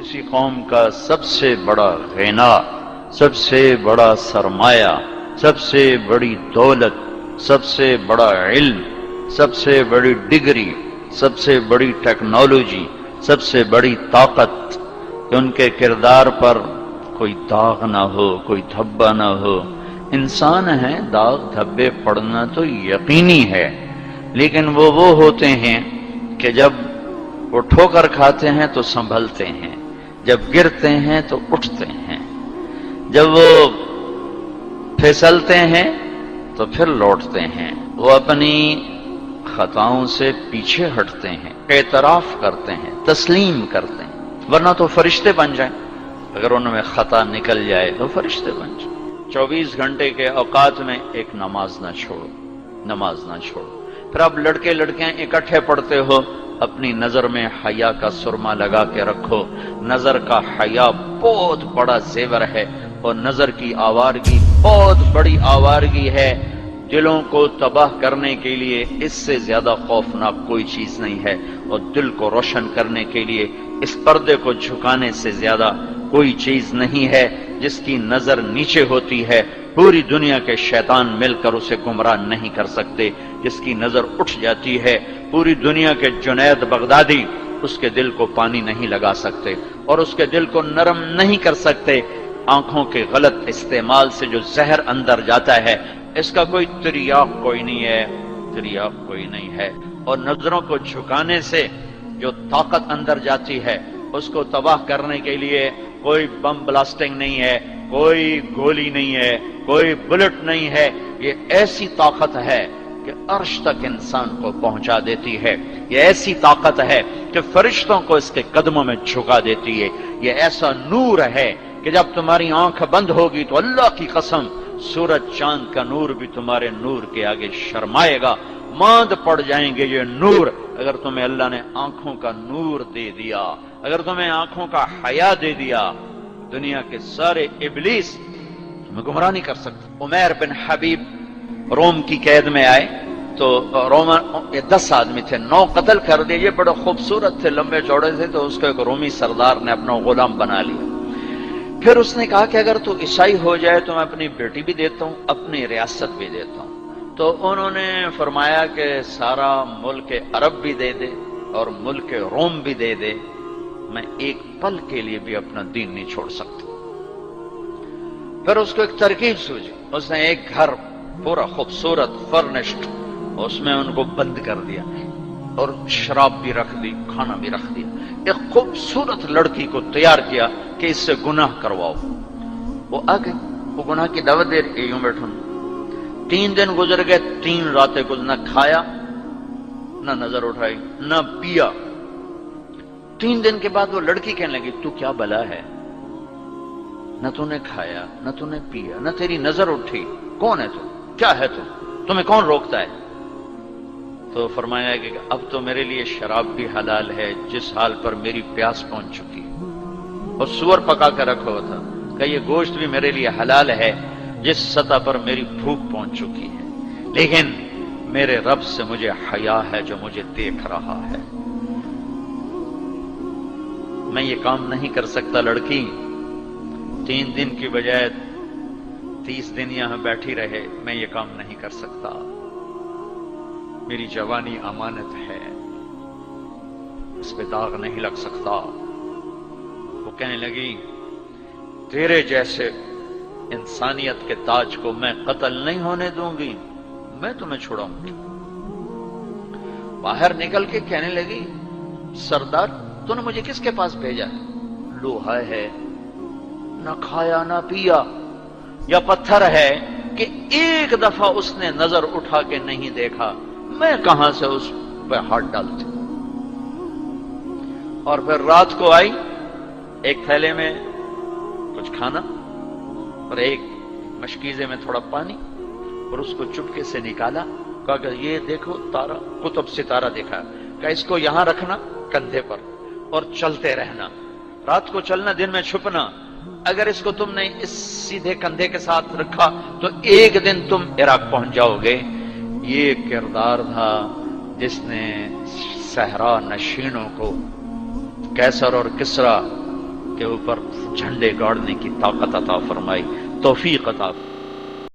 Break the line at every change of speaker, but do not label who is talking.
کسی قوم کا سب سے بڑا غنا، سب سے بڑا سرمایہ، سب سے بڑی دولت، سب سے بڑا علم، سب سے بڑی ڈگری، سب سے بڑی ٹیکنالوجی، سب سے بڑی طاقت کہ ان کے کردار پر کوئی داغ نہ ہو، کوئی دھبا نہ ہو۔ انسان ہیں، داغ دھبے پڑنا تو یقینی ہے، لیکن وہ ہوتے ہیں کہ جب وہ ٹھوکر کھاتے ہیں تو سنبھلتے ہیں، جب گرتے ہیں تو اٹھتے ہیں، جب وہ پھسلتے ہیں تو پھر لوٹتے ہیں، وہ اپنی خطاؤں سے پیچھے ہٹتے ہیں، اعتراف کرتے ہیں، تسلیم کرتے ہیں، ورنہ تو فرشتے بن جائیں۔ اگر ان میں خطا نکل جائے تو فرشتے بن جائیں۔ 24 گھنٹے کے اوقات میں ایک نماز نہ چھوڑو، نماز نہ چھوڑو۔ پھر اب لڑکے لڑکیاں اکٹھے پڑھتے ہو، اپنی نظر میں حیا کا سرما لگا کے رکھو۔ نظر کا حیا بہت بڑا زیور ہے، اور نظر کی آوارگی بہت بڑی آوارگی ہے۔ دلوں کو تباہ کرنے کے لیے اس سے زیادہ خوفناک کوئی چیز نہیں ہے، اور دل کو روشن کرنے کے لیے اس پردے کو جھکانے سے زیادہ کوئی چیز نہیں ہے۔ جس کی نظر نیچے ہوتی ہے، پوری دنیا کے شیطان مل کر اسے گمراہ نہیں کر سکتے۔ جس کی نظر اٹھ جاتی ہے، پوری دنیا کے جنید بغدادی اس کے دل کو پانی نہیں لگا سکتے، اور اس کے دل کو نرم نہیں کر سکتے۔ آنکھوں کے غلط استعمال سے جو زہر اندر جاتا ہے، اس کا کوئی تریاق کوئی نہیں ہے، تریاق کوئی نہیں ہے۔ اور نظروں کو جھکانے سے جو طاقت اندر جاتی ہے، اس کو تباہ کرنے کے لیے کوئی بم بلاسٹنگ نہیں ہے، کوئی گولی نہیں ہے، کوئی بلٹ نہیں ہے۔ یہ ایسی طاقت ہے کہ عرش تک انسان کو پہنچا دیتی ہے، یہ ایسی طاقت ہے کہ فرشتوں کو اس کے قدموں میں جھکا دیتی ہے۔ یہ ایسا نور ہے کہ جب تمہاری آنکھ بند ہوگی تو اللہ کی قسم سورج چاند کا نور بھی تمہارے نور کے آگے شرمائے گا، ماند پڑ جائیں گے یہ نور۔ اگر تمہیں اللہ نے آنکھوں کا نور دے دیا، اگر تمہیں آنکھوں کا حیا دے دیا، دنیا کے سارے ابلیس تمہیں گمراہ نہیں کر سکتے۔ عمیر بن حبیب روم کی قید میں آئے تو رومن 10 آدمی تھے، 9 قتل کر دیے۔ یہ بڑے خوبصورت تھے، لمبے چوڑے تھے، تو اس کو ایک رومی سردار نے اپنا غلام بنا لیا۔ پھر اس نے کہا کہ اگر تو عیسائی ہو جائے تو میں اپنی بیٹی بھی دیتا ہوں، اپنی ریاست بھی دیتا ہوں۔ تو انہوں نے فرمایا کہ سارا ملک عرب بھی دے دے اور ملک روم بھی دے دے، میں ایک پل کے لیے بھی اپنا دین نہیں چھوڑ سکتا۔ پھر اس کو ایک ترکیب سوچی، اس نے ایک گھر پورا خوبصورت فرنشڈ، اس میں ان کو بند کر دیا اور شراب بھی رکھ دی، کھانا بھی رکھ دیا۔ ایک خوبصورت لڑکی کو تیار کیا کہ اس سے گناہ کرواؤ۔ وہ آ گئی، وہ گناہ کی دعوت دے رہی، یوں بیٹھوں۔ 3 دن گزر گئے، 3 راتیں کچھ نہ کھایا، نہ نظر اٹھائی، نہ پیا۔ 3 دن کے بعد وہ لڑکی کہنے لگی، تو کیا بلا ہے؟ نہ تو نے کھایا، نہ تو نے پیا، نہ تیری نظر اٹھی، کون ہے تو؟ کیا ہے تو؟ تمہیں کون روکتا ہے؟ تو فرمایا کہ اب تو میرے لیے شراب بھی حلال ہے جس حال پر میری پیاس پہنچ چکی، اور سور پکا کر رکھا ہوا تھا کہ یہ گوشت بھی میرے لیے حلال ہے جس سطح پر میری بھوک پہنچ چکی ہے، لیکن میرے رب سے مجھے حیا ہے جو مجھے دیکھ رہا ہے۔ میں یہ کام نہیں کر سکتا لڑکی، 3 دن کی بجائے 30 دن یہاں بیٹھی رہے، میں یہ کام نہیں کر سکتا، میری جوانی امانت ہے، اس پہ داغ نہیں لگ سکتا۔ وہ کہنے لگی، تیرے جیسے انسانیت کے تاج کو میں قتل نہیں ہونے دوں گی، میں تمہیں چھڑاؤں گی۔ باہر نکل کے کہنے لگی، سردار تو نے مجھے کس کے پاس بھیجا؟ لوہا ہے، نہ کھایا نہ پیا، یا پتھر ہے کہ ایک دفعہ اس نے نظر اٹھا کے نہیں دیکھا، میں کہاں سے اس پہ ہاتھ ڈالتی؟ اور پھر رات کو آئی، ایک تھیلے میں کچھ کھانا اور ایک مشکیزے میں تھوڑا پانی، اور اس کو چپکے سے نکالا، کہا کہ یہ دیکھو تارا، قطب ستارہ دیکھا، کہ اس کو یہاں رکھنا کندھے پر اور چلتے رہنا، رات کو چلنا، دن میں چھپنا۔ اگر اس کو تم نے اس سیدھے کندھے کے ساتھ رکھا تو ایک دن تم عراق پہنچ جاؤ گے۔ یہ کردار تھا جس نے صحرا نشینوں کو، کیسر اور کسرا کے اوپر جھنڈے گاڑنے کی طاقت عطا فرمائی، توفیق عطا فرمائی۔